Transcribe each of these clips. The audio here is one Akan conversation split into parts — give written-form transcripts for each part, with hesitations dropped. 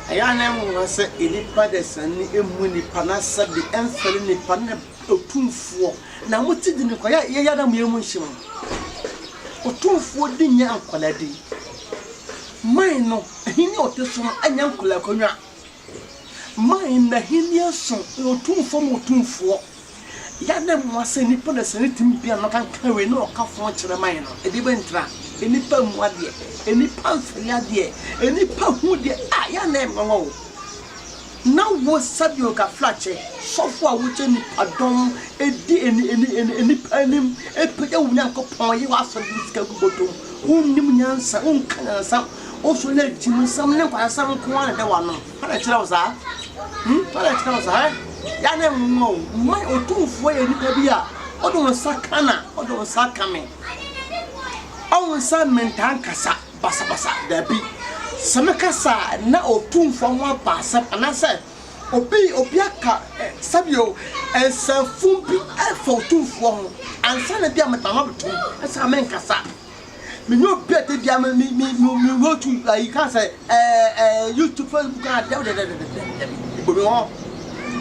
ayana mo se enipa de sani emu nipa na sabi emfere nipa na otumfo na motidi ni kwa ya na mo emu nhim otumfo di nya ankolade mai no hini oteso anya ankola konwa mai na hini aso otumfo mo otumfo ya na mo se nipa de sani timbia no kan kawe no okafo kire mai no edi bentra enipa mu ade enipa mfiri ade enipa hu de ya na mo na wo sabi o ka flache sofo a wo cheni adom edi enipa nim epeja wo nyankopon yi wa so bisika gubotom unnim nyansa unkansa o so na jimu sam ne kwa sam ko na de wa no para kira wo sa para kira wo sa ya na mo mai otumfo ya nipa bi a odo sakana odo sakame awon sa mentan kasa basa dabi samekasa na otumfo ho basa anase obi aka sabio ensafumpi efo otumfo ho ansa na bia metama betum esa menkasa menyo bia te bia mi go to you can say YouTube Facebook and ibomi ho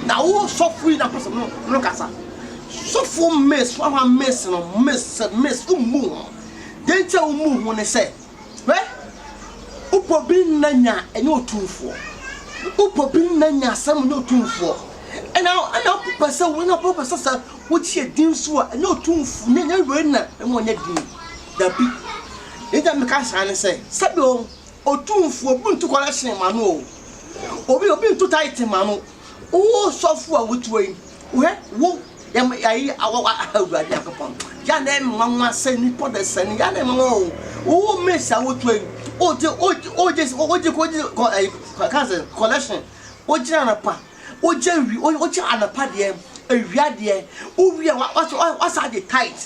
na wo sofri na person no kasa sofo mess no mess umu dencha umu ho ne se upobin nanya enye otumfo upobin nanya asam enye otumfo ana popasa wona popasa sa wotie din so enye otumfo nenya wena enwonya din dabi eja meka sane se sabi otumfo buntu collection manu obi ntu tight manu o sofo a wotuwe wo yam ayi awa awurade akopon ya na nwanwa se ni podesani ya na nwanwa o mesa wotuwe oje collection oje anapa oje anapa de awiade owi wasa de tight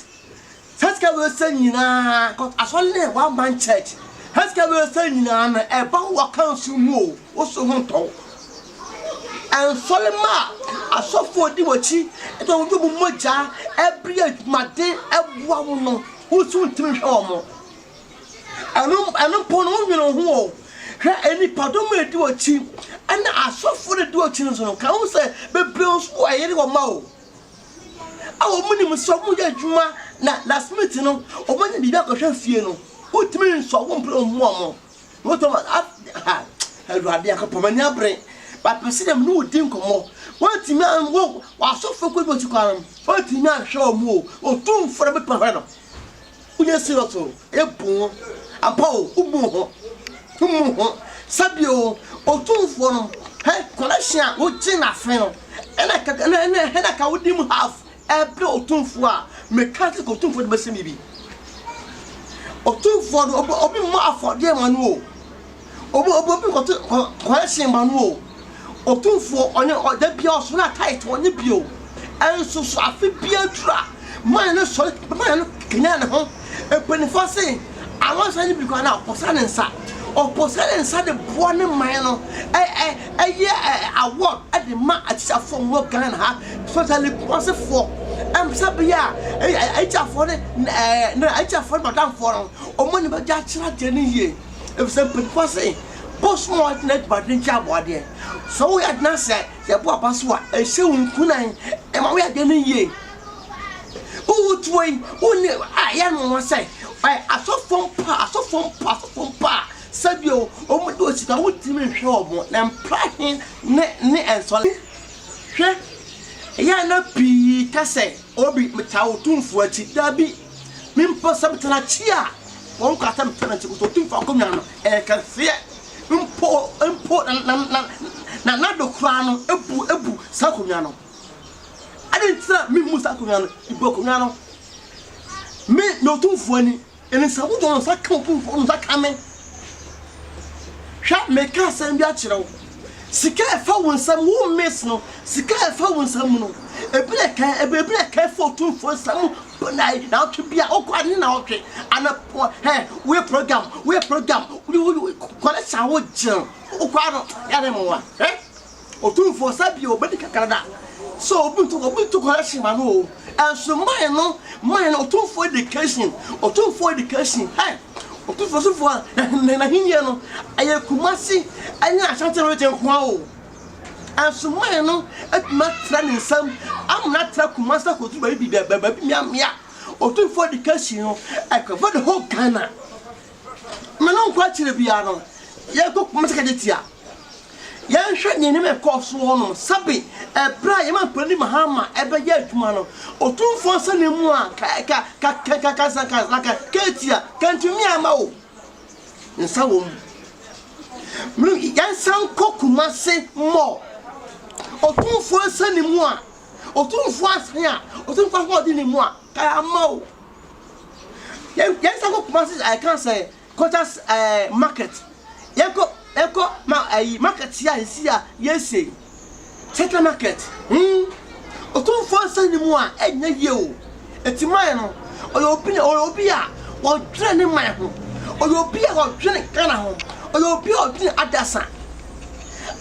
haska we sanyina asole one man church haska we sanyina na e ba wa council mu o so honto and solema asofo di wachi e to ndu moja every made ebuwa wo no wo so ntimi hwe omo anu pono nwino ho hwe eni padom edi wachi ana asofo de wachi no so kan wo se bebre so ayere wo ma o awo muni muso mu ya djuma na last minute no obanya bibi akɔhwɛ fie no otimi nso wo mpro mu omo wo to ha Awurade akopomani abre ba president no odi nkomo wantimi wo asofo ko bi chikwaram wantimi ahwɛ omu o tumfora be pa no unya siroto ebu apo umu ho sabio otumfo no he collection wo gina fe no ena ka wodi mu half every otumfo a mechanic otumfo de besemi bi otumfo no obi mo afode manu o obi ko collection manu o otumfo onye da bia oso na tight onye bio enso so afi bia dura man no so man no kenya ne ho epenifo se awon sani bi ko na oposa ne nsa de bo ne man no award at the ma atisha from work Ghana ha totally possible sabia for madam for omoni ba ja chira de ne ye if some people say boss mo net badin cha bode so we had na say ye bo abaso a e se unkunan e ma we de ne ye o tuoi oni aya no say asofom pa sabio omodi osika wotimi hwe omo na mprahin ne ensole hwe ya na pi kase obi metawo tumfu achi dabi mimpo sabtana chia won ka tam tana chi ko tumfu akomnya no ka fie mpo na do kra no ebu sakomnya no adentra mimu sakomnya no ibu akomnya no me no tumfu ani ene sabu don sakomfu no sakame hwa me ka san bi a kire sika efa wonsam wo miss no sika efa wonsam no ebile ka for two for some na to be okwa ni na otwe ana we program we kwale cha wo jin okwa no ya dem wa otu for sabi obedi kakada so obuntu collection ma no and so mine no otu for education otumfo sofo na hinyɛ no ayɛ kumasi anya asante no te nko awo ansumai no atuma tra ne nsam amna tra kumasi ko tu ba bi mia otumfo de kashi no akɔfo de ho Ghana me no nkwa kyerɛ bia no yɛ ko kumasi ka detia yɛn hwɛ ne ne kɔ so no sabi bra yɛ ma pani mahama ebe yɛ adwuma no otumfo nsa ne mu a ka ketia kantumi ama wo nsa wo mu yɛn san kɔ kumasi mo otumfo nsa ne mu a otumfo asan a otumfo ho de ne mu a ka ama wo yɛn san kɔ kumasi I can say quarters market Eko market here yes Central market otumfo san mu a enya ye o etiman no oyobi a wo dwene ne man ho oyobi a wo dwene kana ho oyobi a wo dwene adasa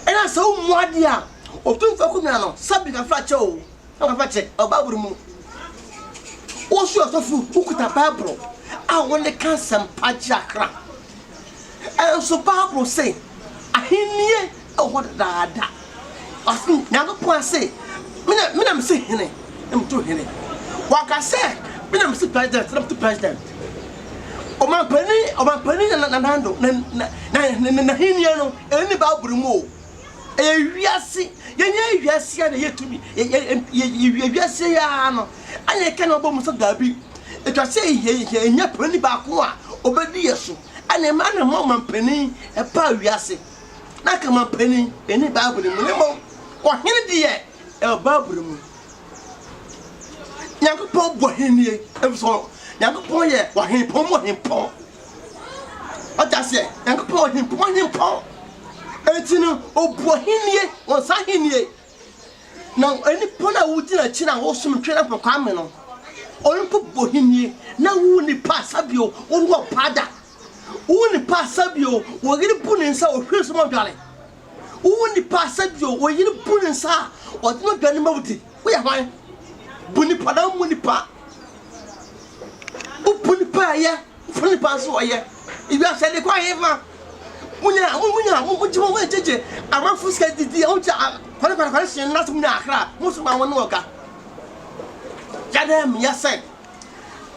ena sa wo mu ade a otumfo ko na no sabi ka fra che o ka fra che obaburu mu wo so osofu ukuta bible a wo ne kansam pajakra so Bible say ahenie what dada asin nyago po say me say hene em to hene waka say me say president am to president o man pani na nando na henie no eni Bible mu e wiase yenye wiase ya na yetumi ye wiase ya no anya ke na obo mu so dabi e twa say enya pani ba ko a obedi yeso ane ma na mo mampani e pa wiase na ka mampani eni Bible mu ne mo o hene de e Bible mu Nyankopon bo henie e so Nyankopon ye wa hen pon mo hen pon o ta se Nyankopon hen pon etinu o bo henie o sa henie na eni pon na wuti na chi na wo sum twe na kwa me no o npo bo henie na wu ni pa sabio o wo pada Uni pasabio, wo giri puninsa o hweso mo dwale. Uni pasabio, wo yiri puninsa o tino dwale mawuti. Wo ya hwan? Buni pada muni pa. O buni pa ye, buni pa so ye. Ibi asede kwa ye fa. Munya, jimo we jeje. Ama fuska didi o ja kwale sin na so munya akra. Musu ma wonu oga. Jadem yase.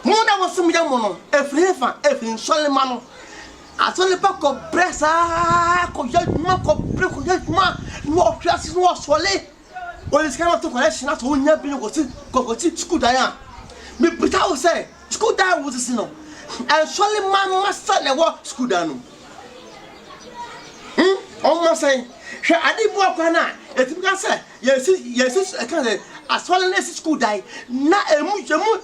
Mo da wo sum ya mo no. Efrin solema no. Asole pa ko pressa ko jaduma ko pre ko jaduma no fiase no sole o le skama to collection na to nya bi ko ti school da ya me bita o say school da wo si no and sole man master le wo school da no o ma say hwe ade bu akwa na etim ka say yes e kan say asole na school da na emu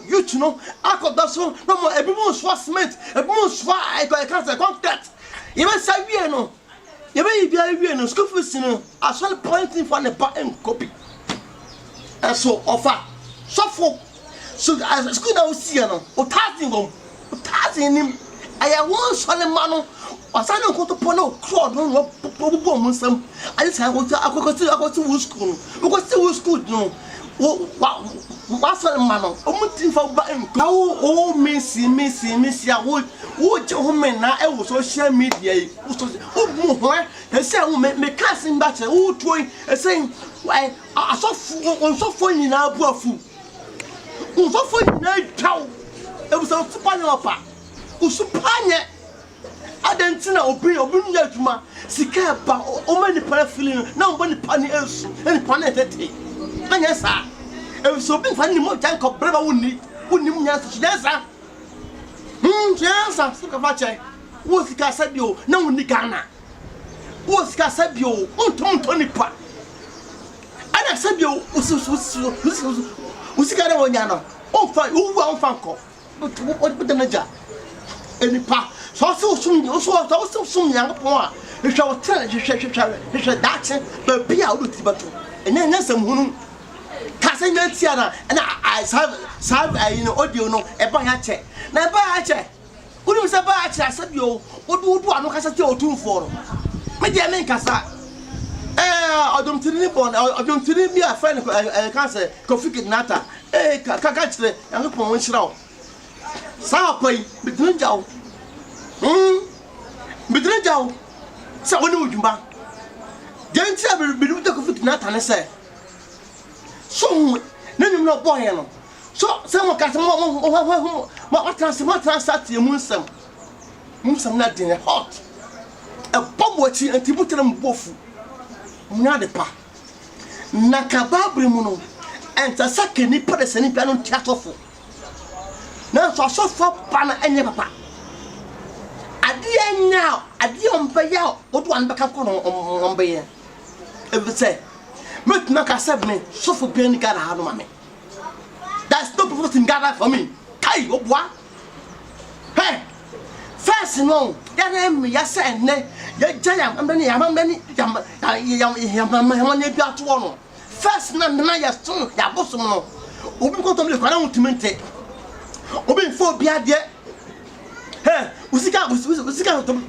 youth no akoda so no mo ebi mo so cement ebi mo so I can say concrete you be say wie no you be bia wie no school fees no asole pointing for the back and copy and so offer so school da o see no o thousand nim aya won sole ma no asana ko to pono crowd no bobo mo nsam ali say akoti wo school no wo school no wasal mano omutin fa ba enko o mesi a wo je ho me na e wo social media yi wo mu ho e se wo me kasin ba che wo tuoi e se asofo ni na abu afu usofo ni na twaw e wo so tupanya opa usupanye adentina obi nya adwuma sika ba o mani para feeling na o bani pani esu eni pani tete anya sa e so bin fa ni mo jan ko breba woni nya so nya sa suka fa chai wo sika sabio na woni Ghana wo sika sabio onto ni pa ana sabio usika re wonya no on fa ko o danaja eni pa so sum yang po a hwe wo tell hwe dache ba bia wo ti bato enya sam hunu kasenya tia na I have audio no e ba ya che na ba ya che unu se ba ya che asabio odu anu kasa ti otumfo no me je men kasa odumtiri mi a friend kan say Kofi Nata kaka chire yang po won shira o sa apai bitun jawo Bedre jaw sa woni wudumba Janti abiru de ko fitina tanese so na nyum no boy no so se mo ka se mo transit emunsam na din hot e bombo ti antibutere mbofu munya de pa na kababri mu no enta sakeni pade sani bia no tiatofo na so fa pa na enye papa adi ombe ya odu an beka ko no ombe ye e say met na ka sab me so for bien God ha no mame that's no prophet in God for me kai obwa hey first no ya na me ya say ne ya jayam amdani ya mamdani ya ne bi ato no first na ya so ya bosom no obi ko to me kwara untimente obi fo bia de hey usika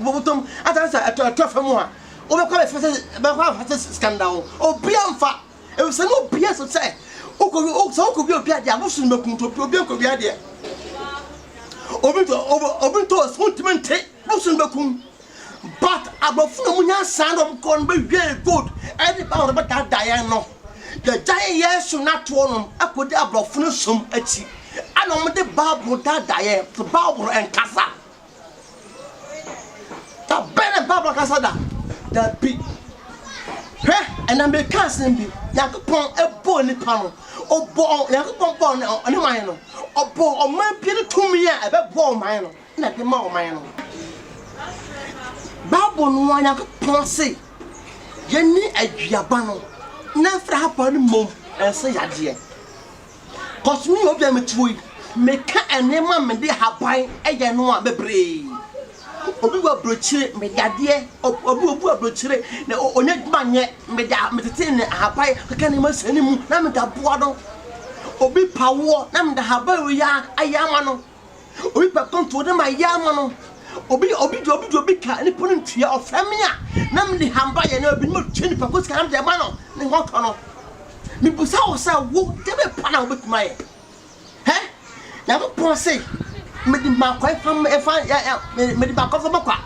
botom atansa atofamo a obi ko be fese scandal obi amfa e se no obi so say okoko bi obi ade abosun mekunto obi ko bi ade obi to untimente abosun mekun but abofuna munya sand kon be we good any power be that die no the giant yesu na to no akodi abofuna som achi ana mo de bible that die the bible and kasa ta bene bible kasa da bi and I be casting bi yakopon ebo ni pa no obo yakopon bo ne man no obo o man pie no tumi a ebe bo man no na de ma o man no Bible no yakopon say ye ni aduaba no na fra hapa no mom ense yade cause me obi am tuoi me ka enema me de haban eye no a bebre obi wa brochire me yade obi brochire na onye dmanye me da metete ne haban ka ne masani mu na me da boa do obi pawo na me da haban we ya ayama no obi pa konto de ma yama no obi ka ni pono ntua ofamia na me de hamba ye na obi mo twini pa ko ska na de ma no ne hoto no mi busa wo sa wo de be pa na obi tuma ye he na mo ponse me di ma kwai fam e fa ya me di ba ko fam kwa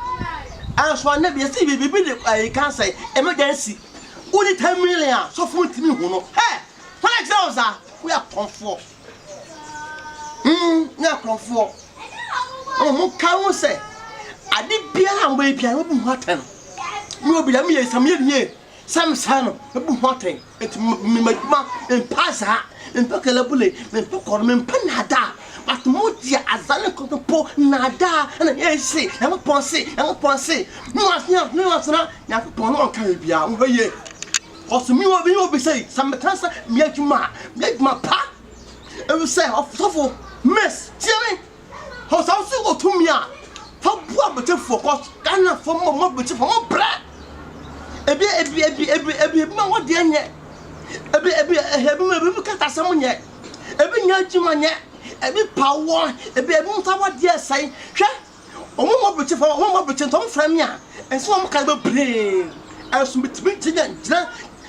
anso na bi si bi de kan say emergency only 10 million so fu ntimi hu no he for example we are comfort na comfort o mo ka wo say ade bia am we bia wo bu hoten no bi da me yesam ye sam sano bu hoten et me ma en pasa en pakala bule me pakor me panada but modia azane ko po nada na yesi e mo ponse no asna ya ko pon on kan bia wo ye cause me wo be say sam transa me adwuma pa e we say of miss tiemi ho sa so go to me a fa bua bete for cause kana for mo bete for mo bra ebi ma wo de anye ebi kata sam nye ebi nya adwuma nye ebi pawo ebi mfa wo de sai hwe mo bete for mo bete to mfra me a enso mo ka be bre enso bitimi tinya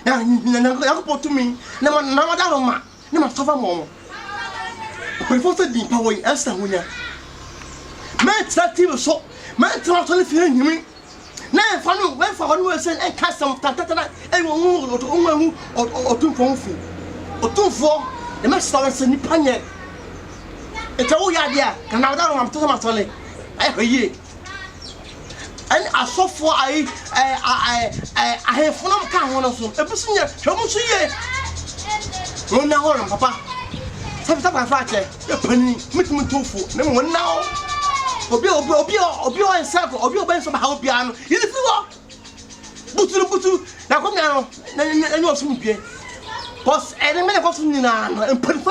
ya ko potu mi na ma da roma na ma sofa mo before the power esta hunya man tractive so man tractive fi himi na fa no we fa no se en ka sam tatata e wo otunfo e ma sta se ni panye e ta wo ya dia kana da ro am to ma tole ai hoye an asofo ai funam ka ho no so e busu nya hwemu so ye no na ho papa sabe fa che e pani mitum tofu na mo na obi o ensako obi o ben so ba ha obi ano yi fi wo butu na ko mi ano na nyo so mbie cause e ne me ko so ni na no pani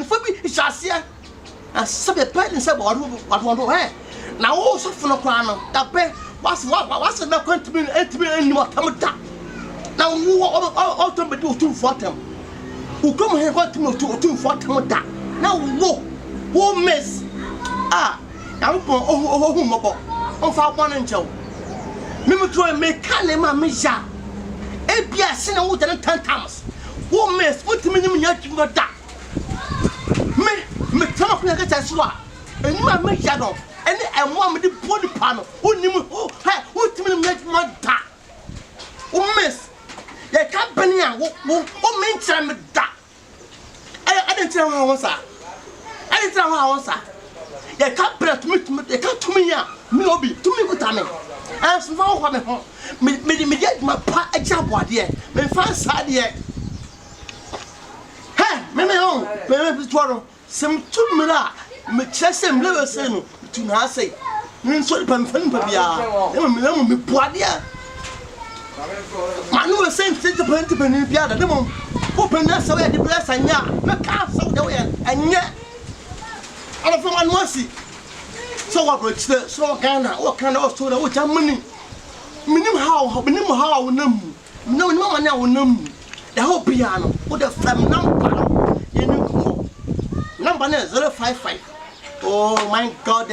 fabi shasia asabe pani se bo do he na wo so funu kwa no da pe was na kwantimi ni mo tamda na wo o to be do tu fotam ukom he kwantimi tu fotam da na wo miss na wo oh mo on fa bon nchew me tro me kan ma me ja e bia se na wo de 10 times wo miss wotimi ni nya twi da me tama ko ga ta so a eni ma me ja no any and one with the body panel. Who knew who to make my da? Who miss? They can't be near who means I'm a da. I didn't tell how was I didn't tell how was I. They can't breath me to me, no be to me with me. As for what me get my pa a job what yet, me find sad yet. Hey, me home, me tomorrow, some 2 minutes, me chest and liver sin to not say. So the fan papia, me poidia. Manu was saying, sit upon the penny, the moment. Open us away the bless and ya, me can't so the way, and yet. I don't want mercy. So what rich so what kind of story which I'm money? Minimum how num. No one now num. The whole piano with a flam number. You know, number 055. Oh my God.